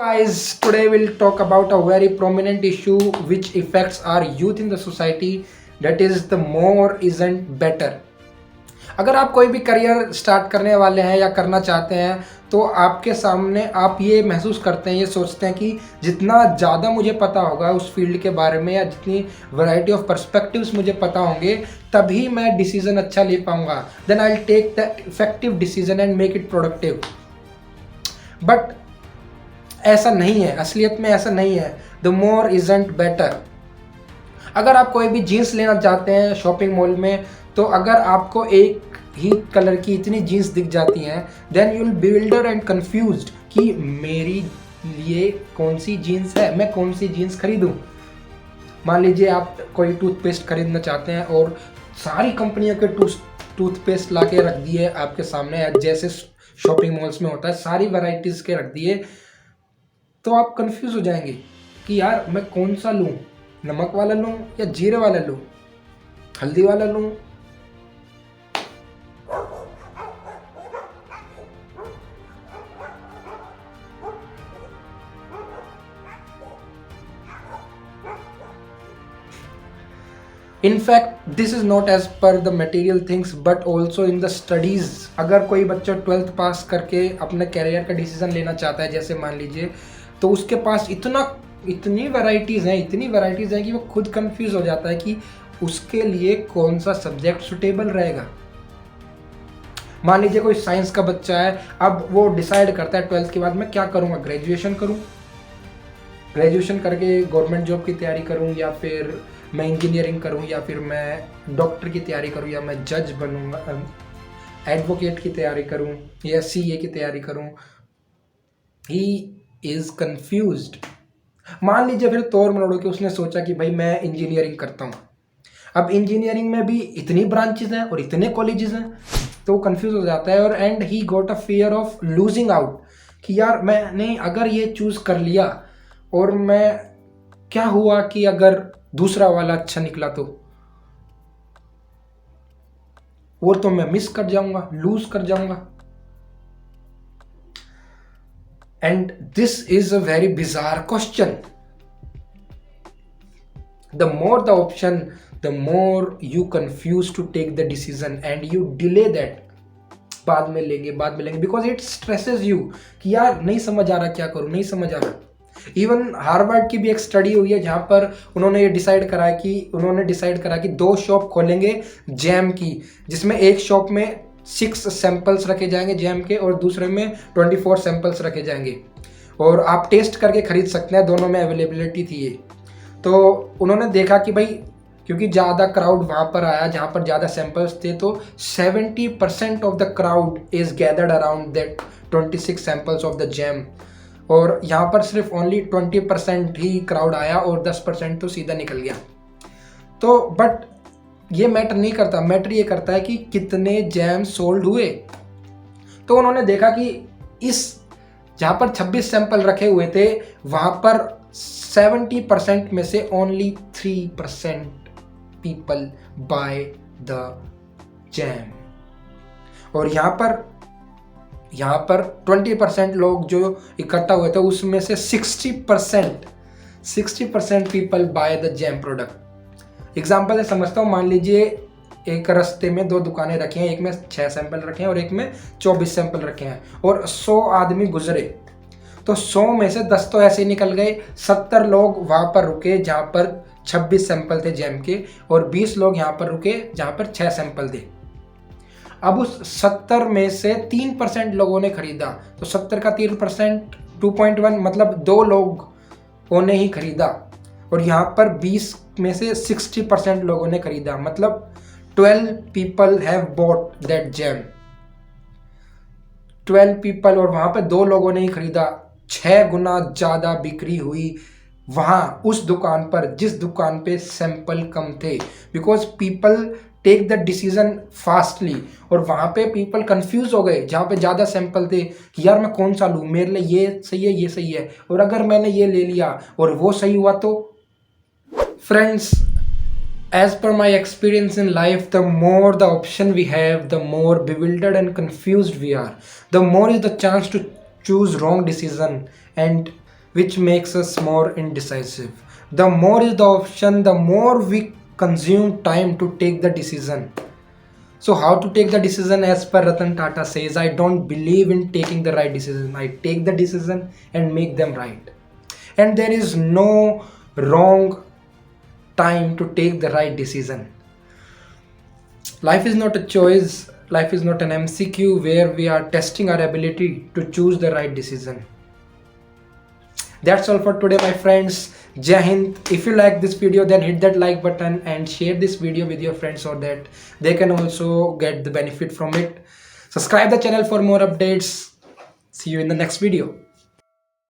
Guys, today we'll talk about a very prominent issue which affects our youth in the society, that is the more isn't better. अगर आप कोई भी career start करने वाले हैं या करना चाहते हैं तो आपके सामने आप ये महसूस करते हैं, ये सोचते हैं कि जितना ज़्यादा मुझे पता होगा उस फील्ड के बारे में या जितनी वैरायटी ऑफ पर्सपेक्टिव्स मुझे पता होंगे तभी मैं डिसीजन अच्छा ले पाऊंगा, then I will take the effective decision and make it productive. But ऐसा नहीं है, असलियत में ऐसा नहीं है. The more isn't better. अगर आप कोई भी जीन्स लेना चाहते हैं शॉपिंग मॉल में, तो अगर आपको एक ही कलर की इतनी जीन्स दिख जाती हैं, then you will builder and confused कि मेरी लिए कौन सी जीन्स है, मैं कौन सी जीन्स खरीदूं. मान लीजिए आप कोई टूथपेस्ट खरीदना चाहते हैं और सारी कंपनियों के टूथपेस्ट ला के रख दिए आपके सामने, जैसे शॉपिंग मॉल्स में होता है, सारी वैरायटीज़ के रख दिए, तो आप कंफ्यूज हो जाएंगे कि यार मैं कौन सा लूँ, नमक वाला लूँ या जीरे वाला लूँ, हल्दी वाला लूँ. In fact, this is not as per the material things but also in the studies. अगर कोई बच्चा 12th पास करके अपने कैरियर का डिसीजन लेना चाहता है, जैसे मान लीजिए, तो उसके पास इतनी वैरायटीज़ हैं कि वो खुद कंफ्यूज हो जाता है कि उसके लिए कौन सा सब्जेक्ट सुटेबल रहेगा. मान लीजिए कोई साइंस का बच्चा है, अब वो डिसाइड करता है 12th के बाद मैं क्या करूँगा, ग्रेजुएशन करूँ, ग्रेजुएशन करके गवर्नमेंट जॉब की तैयारी करूँ, या फिर मैं इंजीनियरिंग करूँ, या फिर मैं डॉक्टर की तैयारी करूँ, या मैं जज बनूँगा, एडवोकेट की तैयारी करूँ, या सीए की तैयारी करूँ. He is confused. मान लीजिए फिर तौर मरोड़ के उसने सोचा कि भाई मैं इंजीनियरिंग करता हूँ. अब इंजीनियरिंग में भी इतनी ब्रांचेज हैं और इतने कॉलेजेस हैं, तो कंफ्यूज हो जाता है. और and he got a fear of losing out कि यार मैंने अगर ये चूज़ कर लिया और मैं, क्या हुआ कि अगर दूसरा वाला अच्छा निकला तो मैं मिस कर जाऊंगा, लूज कर जाऊंगा. And this is a very bizarre question. The more the option, the more you confuse to take the decision and you delay that. बाद में लेंगे, बिकॉज इट स्ट्रेसेस यू कि यार नहीं समझ आ रहा, क्या करूं, नहीं समझ आ रहा. इवन हार्वर्ड की भी एक स्टडी हुई है जहाँ पर उन्होंने डिसाइड करा कि 2 शॉप खोलेंगे जैम की, जिसमें एक शॉप में 6 सैंपल्स रखे जाएंगे जैम के और दूसरे में 24 सैंपल्स रखे जाएंगे, और आप टेस्ट करके खरीद सकते हैं. दोनों में अवेलेबिलिटी थी ये. तो उन्होंने देखा कि भाई क्योंकि ज़्यादा क्राउड वहाँ पर आया जहाँ पर ज़्यादा सैंपल्स थे, तो 70% of the crowd is gathered around that 26 samples of the jam, और यहाँ पर सिर्फ ओनली 20% ही क्राउड आया और 10% तो सीधा निकल गया. तो बट ये मैटर नहीं करता, मैटर ये करता है कि कितने जैम सोल्ड हुए. तो उन्होंने देखा कि इस जहाँ पर 26 सैंपल रखे हुए थे वहाँ पर 70% में से only 3% people by the jam, और यहाँ पर 20% लोग जो इकट्ठा हुए थे उसमें से 60% people by the jam product. Example है, समझता हूँ, मान लीजिए एक रास्ते में 2 दुकानें रखी हैं, एक में 6 सैंपल रखे हैं और एक में 24 सैंपल रखे हैं, और 100 आदमी गुजरे, तो 100 में से 10 तो ऐसे निकल गए. 70 लोग वहाँ पर रुके जहाँ पर 26 सैंपल थे जैम के, और 20 लोग यहाँ पर रुके जहाँ पर 6 सैंपल थे. अब उस 70 में से 3% लोगों ने खरीदा, तो 70 का 3% 2.1 मतलब 2 लोगों ने ही खरीदा, और यहाँ पर 20 में से 60% लोगों ने खरीदा, मतलब 12 people have bought that jam. 12 people, और वहाँ पर 2 लोगों ने ही खरीदा. 6 गुना ज़्यादा बिक्री हुई वहाँ उस दुकान पर जिस दुकान पे सैंपल कम थे, because people take the decision fastly. और वहाँ पे पीपल कंफ्यूज हो गए जहाँ पे ज़्यादा सैंपल थे कि यार मैं कौन सा लूँ, मेरे लिए ये सही है, ये सही है, और अगर मैंने ये ले लिया और वो सही हुआ तो. Friends, as per my experience in life, the more the option we have, the more bewildered and confused we are. The more is the chance to choose wrong decision, and which makes us more indecisive. The more is the option, the more we consume time to take the decision. So, how to take the decision? As per Ratan Tata says, I don't believe in taking the right decision. I take the decision and make them right. And there is no wrong time to take the right decision. Life is not a choice, life is not an MCQ where we are testing our ability to choose the right decision. That's all for today, my friends. Jai Hind. If you like this video, then hit that like button and share this video with your friends so that they can also get the benefit from it. Subscribe the channel for more updates. See you in the next video.